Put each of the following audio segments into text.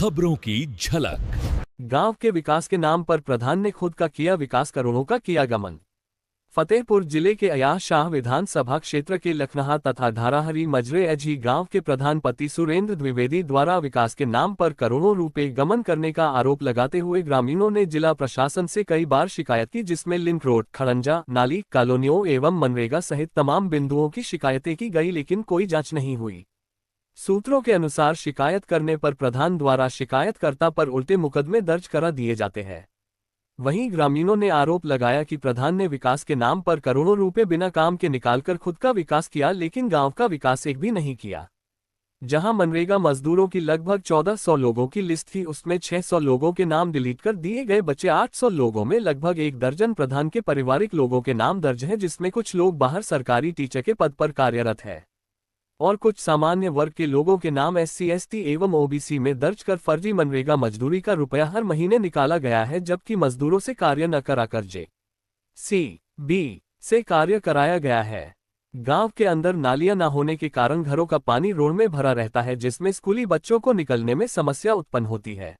खबरों की झलक। गांव के विकास के नाम पर प्रधान ने खुद का किया विकास, करोड़ों का किया गमन। फतेहपुर जिले के अयाज शाह विधानसभा क्षेत्र के लखनहा तथा धाराहरी मजरे एजी गांव के प्रधान पति सुरेंद्र द्विवेदी द्वारा विकास के नाम पर करोड़ों रुपए गमन करने का आरोप लगाते हुए ग्रामीणों ने जिला प्रशासन से कई बार शिकायत की, जिसमें लिंक रोड, खड़ंजा, नाली, कॉलोनियों एवं मनरेगा सहित तमाम बिंदुओं की शिकायतें की गई, लेकिन कोई जांच नहीं हुई। सूत्रों के अनुसार शिकायत करने पर प्रधान द्वारा शिकायतकर्ता पर उल्टे मुकदमे दर्ज करा दिए जाते हैं। वहीं ग्रामीणों ने आरोप लगाया कि प्रधान ने विकास के नाम पर करोड़ों रुपए बिना काम के निकालकर खुद का विकास किया, लेकिन गांव का विकास एक भी नहीं किया। जहां मनरेगा मजदूरों की लगभग 1400 लोगों की लिस्ट थी, उसमें 600 लोगों के नाम डिलीट कर दिए गए। बचे 800 लोगों में लगभग 1 दर्जन प्रधान के पारिवारिक लोगों के नाम दर्ज हैं, जिसमें कुछ लोग बाहर सरकारी टीचर के पद पर कार्यरत है और कुछ सामान्य वर्ग के लोगों के नाम SC, ST एवं OBC में दर्ज कर फर्जी मनरेगा मजदूरी का रुपया हर महीने निकाला गया है, जबकि मजदूरों से कार्य न कराकर JCB से कार्य कराया गया है। गांव के अंदर नालियां न होने के कारण घरों का पानी रोड में भरा रहता है, जिसमें स्कूली बच्चों को निकलने में समस्या उत्पन्न होती है।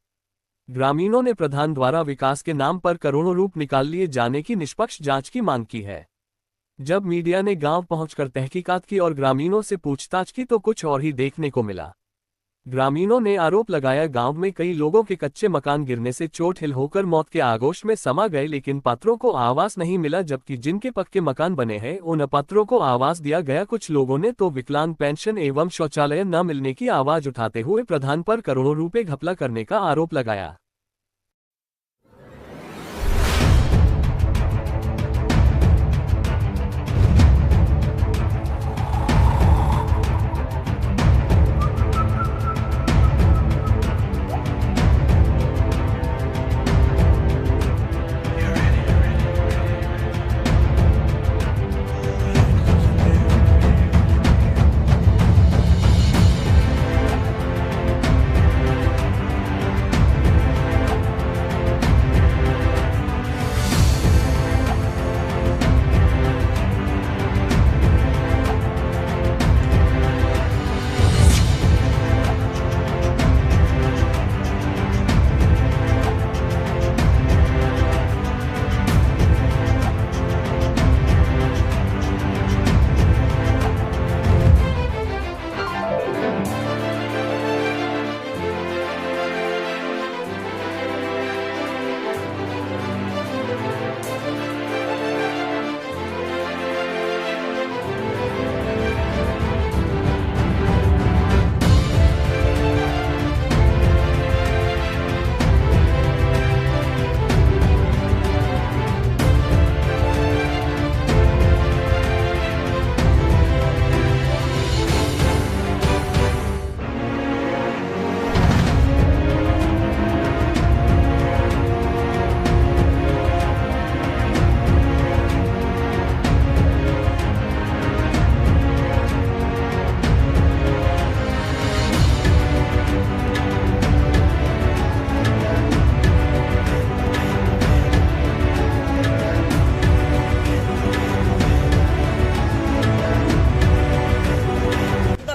ग्रामीणों ने प्रधान द्वारा विकास के नाम पर करोड़ों रुपए निकाल लिए जाने की निष्पक्ष जांच की मांग की है। जब मीडिया ने गांव पहुंचकर तहकीकात की और ग्रामीणों से पूछताछ की तो कुछ और ही देखने को मिला। ग्रामीणों ने आरोप लगाया, गांव में कई लोगों के कच्चे मकान गिरने से चोट-हिल होकर मौत के आगोश में समा गए, लेकिन पात्रों को आवास नहीं मिला, जबकि जिनके पक्के मकान बने हैं उन अपात्रों को आवास दिया गया। कुछ लोगों ने तो विकलांग पेंशन एवं शौचालय न मिलने की आवाज उठाते हुए प्रधान पर करोड़ों रुपए घपला करने का आरोप लगाया।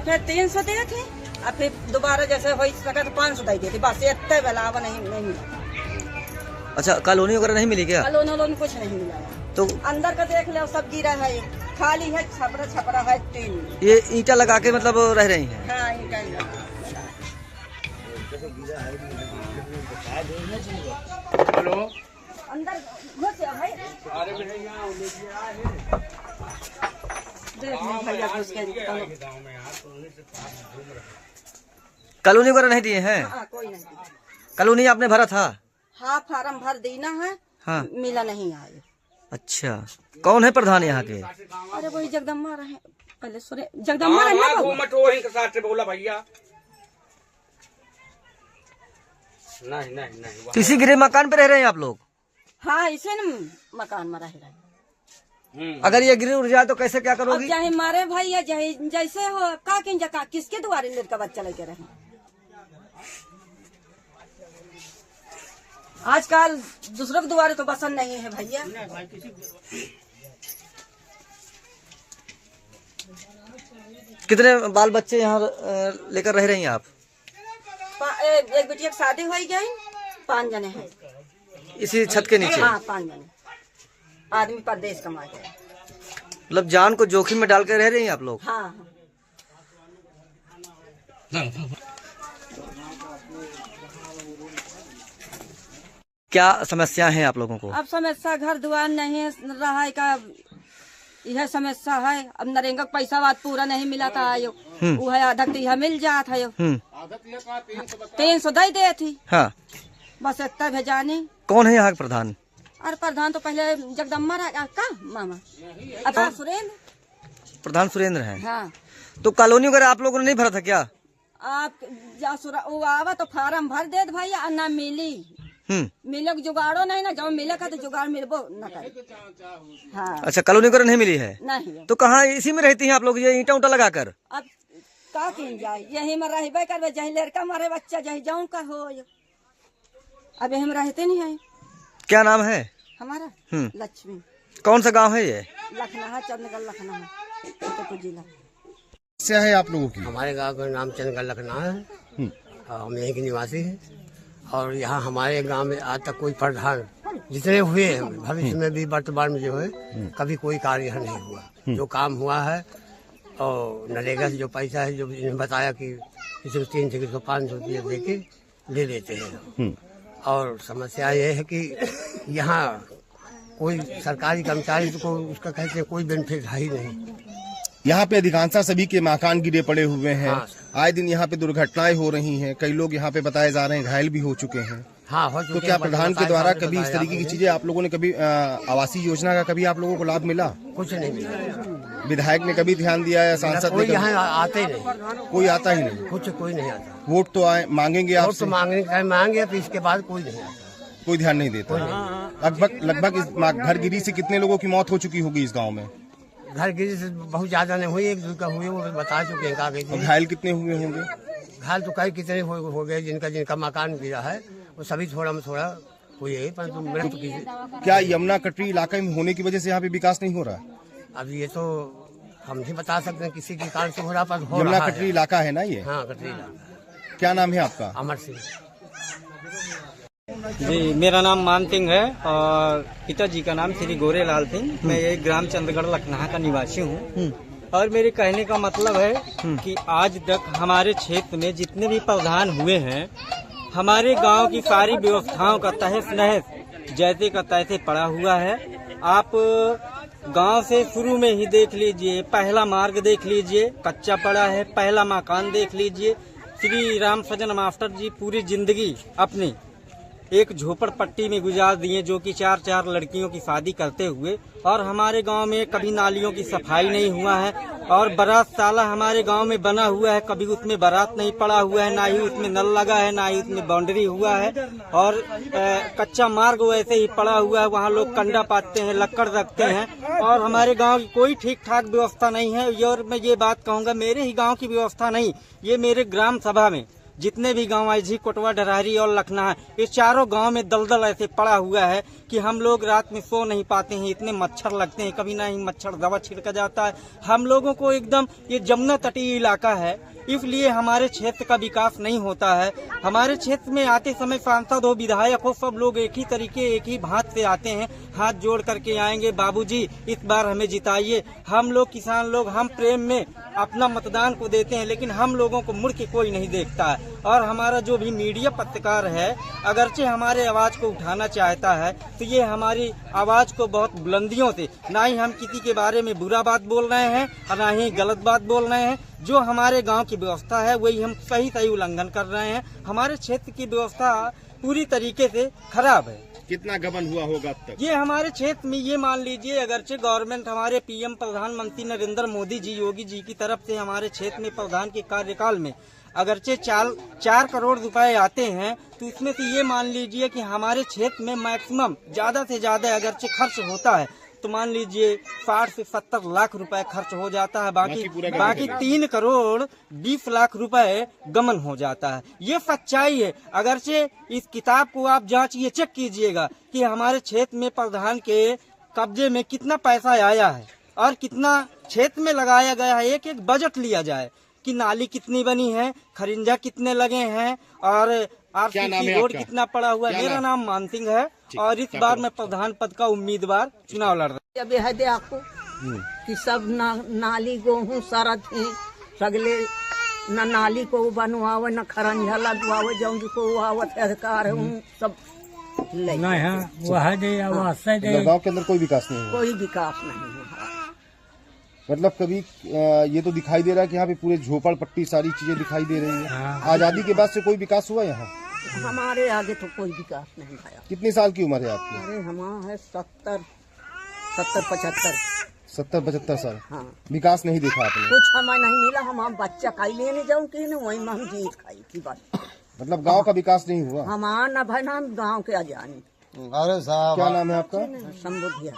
फिर 300 दिए थे और फिर दोबारा जैसे हो सका तो 500 दे दिए थे, बस इतने बेलावा नहीं मिला। अच्छा, कॉलोनी वगैरह नहीं मिली क्या? कॉलोनी कुछ नहीं मिला। तो अंदर का देख लो, सब गिरा है, खाली है, छपरा है, टीन। ये ईंटा लगा के मतलब रह रही हैं? हाँ, ईंटा हेलो, अंदर घुस भाई। कॉलोनी वगैरह नहीं दिए हैं? हाँ, कोई नहीं। कॉलोनी आपने भरा था? हाँ, फार्म भर देना है। हाँ, मिला नहीं आए। अच्छा, कौन है प्रधान यहाँ के? अरे वही जगदम्बा रहे पहले, जगदम्बा रहे बोला भैया। नहीं किसी गिरे मकान पे रह रहे हैं आप लोग? हाँ, इसे न मकान में रह रहे। अगर ये गिर उड़ जाए तो कैसे क्या करोगी? चाहे मारे भाई या जैसे हो का किसके द्वारे लड़का बच्चा लेके रहे। आजकल दूसरों के द्वारे तो बसन नहीं है भैया। कितने बाल बच्चे यहाँ लेकर रह रही हैं आप? एक बिटिया की शादी हो गई, 5 जने हैं इसी छत के नीचे? हाँ 5 जने आदमी परदेश कमाते हैं। मतलब जान को जोखिम में डाल के रह रहे हैं आप लोग? हाँ क्या समस्या है आप लोगों को? अब समस्या घर द्वार नहीं रहा है का, यह समस्या है। अब नरेगा का पैसा बात पूरा नहीं मिला था आयो, वो है आधा यह मिल जाता है, 300 दे दे थी। हाँ, बस इतना भेजानी। कौन है यहाँ का प्रधान? और प्रधान तो पहले जगदम्बा रहा का मामा, अब सुरेंद्र प्रधान सुरेंद्र है। हाँ तो कॉलोनी वगैरह आप लोगों ने नहीं भरा था क्या? आप वो आवा तो फार्म भर दे भैया, और ना मिली। मिले जुगाड़ो नहीं ना, जब मिले का तो जुगाड़ मिलबो न करे। हाँ अच्छा, कॉलोनी वगैरह नहीं मिली है? नहीं। तो कहाँ इसी में रहती हैं आप लोग, ये ईंटा उंटा लगाकर? अब का किन जाए, यही में रहबे करबे, जही लड़का मारे बच्चा जही जाऊं का हो। अब यही में रहते नहीं है। क्या नाम है हमारा? लक्ष्मी। कौन सा गांव है ये? लखनऊ, चंदगढ़ लखनऊ, छतरपुर जिला। क्या है आप लोगों की? हमारे गांव का नाम चंदगढ़ लखनऊ है, हम यहीं के निवासी हैं। और यहाँ हमारे गांव में आज तक कोई प्रधान जितने हुए हैं, भविष्य में भी वर्तमान में जो है, कभी कोई कार्य यहाँ नहीं हुआ। जो काम हुआ है और नरेगा से जो पैसा है, जो इन्हें बताया कि किसी को 300 किसी को 500 रुपये दे के ले लेते हैं। और समस्या ये है कि यहाँ कोई सरकारी कर्मचारी को उसका कहते हैं कोई बेनिफिट है ही नहीं। यहाँ पे अधिकांशतः सभी के मकान गिरे पड़े हुए हैं। हाँ, आए दिन यहाँ पे दुर्घटनाएं हो रही हैं, कई लोग यहाँ पे बताए जा रहे हैं घायल भी हो चुके हैं। हाँ हो चुके। तो क्या प्रधान के द्वारा कभी इस तरीके की चीजें आप लोगों ने कभी आवासीय योजना का कभी आप लोगों को लाभ मिला? कुछ नहीं मिला। विधायक ने कभी ध्यान दिया या सांसद कोई ने? यहाँ आते ही नहीं, कोई आता ही नहीं। कुछ कोई नहीं आता। वोट तो आए मांगेंगे वोट आपसे? तो मांगने का मांगे, फिर इसके बाद कोई नहीं आता, कोई ध्यान नहीं देता। लगभग इस घर गिरी से कितने लोगों की मौत हो चुकी होगी इस गाँव में? घर गिरी से बहुत ज्यादा नहीं हुई, 1-2 का हुई, वो बता चुके हैं। कहा घायल कितने हुए होंगे? घायल तो कई कितने हो गए, जिनका मकान गिरा है वो सभी थोड़ा में थोड़ा हुई है, परंतु मृत्यु की। क्या यमुना कटरी इलाके में होने की वजह से यहाँ पे विकास नहीं हो रहा? अब ये तो हम नहीं बता सकते हैं, किसी के कारण से हो रहा, पर हो यमुना रहा है। कटरी इलाका है ना ये? हाँ कटरी इलाका। क्या नाम है आपका? अमर सिंह। जी, मेरा नाम मान सिंह है और पिताजी का नाम श्री गोरेलाल सिंह। मैं एक ग्राम चंदगढ़ लखनऊ का निवासी हूँ। और मेरे कहने का मतलब है कि आज तक हमारे क्षेत्र में जितने भी प्रधान हुए हैं, हमारे गांव की सारी व्यवस्थाओं का तहस नहस जैसे का तैसे पड़ा हुआ है। आप गांव से शुरू में ही देख लीजिए, पहला मार्ग देख लीजिए कच्चा पड़ा है, पहला मकान देख लीजिए। श्री राम सजन मास्टर जी पूरी जिंदगी अपनी एक झोपड़पट्टी में गुजार दिए, जो कि 4-4 लड़कियों की शादी करते हुए। और हमारे गांव में कभी नालियों की सफाई नहीं हुआ है, और बारात साला हमारे गांव में बना हुआ है, कभी उसमें बारात नहीं पड़ा हुआ है, ना ही उसमें नल लगा है, ना ही उसमें बाउंड्री हुआ है। और कच्चा मार्ग वैसे ही पड़ा हुआ है, वहाँ लोग कंडा पाते हैं, लक्कड़ रखते हैं। और हमारे गाँव की कोई ठीक ठाक व्यवस्था नहीं है। और मैं ये बात कहूँगा, मेरे ही गाँव की व्यवस्था नहीं, ये मेरे ग्राम सभा में जितने भी गांव आई, कोटवा, डरारी और लखनऊ, ये चारों गांव में दलदल ऐसे पड़ा हुआ है कि हम लोग रात में सो नहीं पाते हैं, इतने मच्छर लगते हैं। कभी ना ही मच्छर दवा छिड़का जाता है। हम लोगों को एकदम ये जमुना तटीय इलाका है, इसलिए हमारे क्षेत्र का विकास नहीं होता है। हमारे क्षेत्र में आते समय सांसद हो, विधायक हो, सब लोग एक ही तरीके, एक ही भांत से आते हैं, हाथ जोड़ करके आएंगे, बाबूजी इस बार हमें जिताइए। हम लोग किसान लोग, हम प्रेम में अपना मतदान को देते हैं, लेकिन हम लोगों को मुड़ के कोई नहीं देखता है। और हमारा जो भी मीडिया पत्रकार है, अगरचे हमारे आवाज को उठाना चाहता है, तो ये हमारी आवाज को बहुत बुलंदियों से, ना ही हम किसी के बारे में बुरा बात बोल रहे हैं और ना ही गलत बात बोल रहे हैं। जो हमारे गांव की व्यवस्था है वही हम सही उल्लंघन कर रहे हैं। हमारे क्षेत्र की व्यवस्था पूरी तरीके से खराब है। कितना गबन हुआ होगा अब तक? ये हमारे क्षेत्र में, ये मान लीजिए, अगरचे गवर्नमेंट हमारे पीएम प्रधानमंत्री नरेंद्र मोदी जी, योगी जी की तरफ से हमारे क्षेत्र में प्रधान के कार्यकाल में अगरचे 4 करोड़ रुपए आते हैं, तो इसमें से ये मान लीजिए कि हमारे क्षेत्र में मैक्सिमम ज्यादा से ज्यादा अगरचे खर्च होता है तो मान लीजिए 60 से 70 लाख रुपए खर्च हो जाता है। बाकी 3 करोड़ 20 लाख रुपए गमन हो जाता है। ये सच्चाई है। अगरचे इस किताब को आप जांचिए, चेक कीजिएगा कि हमारे क्षेत्र में प्रधान के कब्जे में कितना पैसा आया है और कितना क्षेत्र में लगाया गया है। एक बजट लिया जाए कि नाली कितनी बनी है, खरिंजा कितने लगे हैं और क्या नाम है आरसीसी रोड आपका? कितना पड़ा हुआ है। मेरा नाम मान सिंह है और इस बार मैं प्रधान पद का उम्मीदवार चुनाव लड़ रहा हूँ। अब यह दे आपको कि सब नाली गेहूँ सारा थे सगले न नाली को बनवावे न खरंजा लगवावे जौन को आवत अधिकार है उन सब ले मतलब गांव के अंदर कोई विकास नहीं हुआ। कोई विकास नहीं हुआ। मतलब कभी ये तो दिखाई दे रहा है कि यहाँ पे पूरे झोपड़ पट्टी सारी चीजें दिखाई दे रही है। आजादी के बाद से कोई विकास हुआ यहाँ? हमारे आगे तो कोई विकास नहीं आया। कितनी साल की उम्र है आपकी? अरे हमारा है 70-75 साल। हाँ। विकास नहीं देखा आपने? कुछ हमें नहीं मिला। हम बच्चा खाई लेने जाऊँ कि न वही में हम जीत खाई थी बस। मतलब गांव का विकास नहीं हुआ? हमारा न भाई नाम गाँव के अजानी। अरे साहब क्या नाम है आपका? संबुधिया।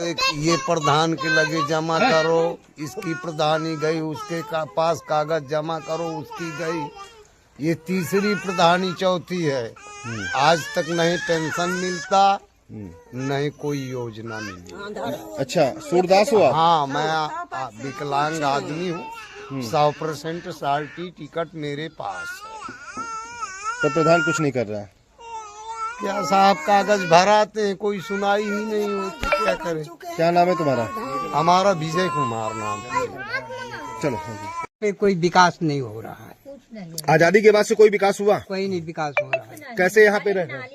ये प्रधान के लगे जमा करो, इसकी प्रधानी गई, उसके पास कागज जमा करो, उसकी गई। ये तीसरी प्रधानी चौथी है। आज तक नहीं पेंशन मिलता, नहीं कोई योजना मिली। अच्छा, सूरदास हुआ? हाँ, मैं विकलांग आदमी हूँ। 100% साल्टी टिकट मेरे पास है। तो प्रधान कुछ नहीं कर रहा है? क्या साहब, कागज भराते हैं, कोई सुनाई ही नहीं होती, क्या करें। क्या नाम है तुम्हारा? हमारा विजय कुमार नाम है। चलो। पे कोई विकास नहीं हो रहा है। आजादी के बाद से कोई विकास हुआ? कोई नहीं विकास हो रहा है। कैसे यहाँ पे रह रहे हैं?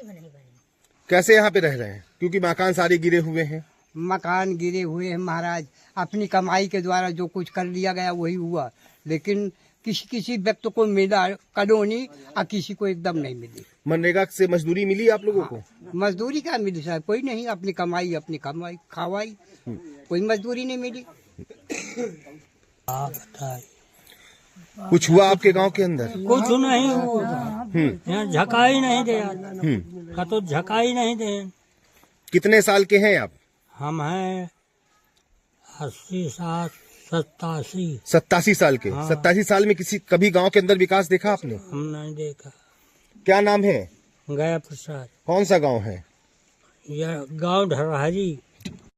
कैसे यहाँ पे रह रहे हैं? क्योंकि मकान सारे गिरे हुए हैं। मकान गिरे हुए हैं महाराज। अपनी कमाई के द्वारा जो कुछ कर लिया गया वही हुआ, लेकिन किसी व्यक्ति को मिला कॉलोनी और किसी को एकदम नहीं मिली। मनरेगा से मजदूरी मिली आप लोगों को? मजदूरी क्या मिली साहब? कोई नहीं। अपनी कमाई खावाई, कोई मजदूरी नहीं मिली। कुछ हुआ आपके गांव के अंदर? कुछ नहीं हुआ। यहाँ झकाई नहीं दे, तो झकाई नहीं दे। कितने साल के हैं आप? हम हैं 87 87 साल के। 87 साल में कभी गांव के अंदर विकास देखा आपने? हम नहीं देखा। क्या नाम है? गया प्रसाद। कौन सा गांव है? यह गांव ढरहरी।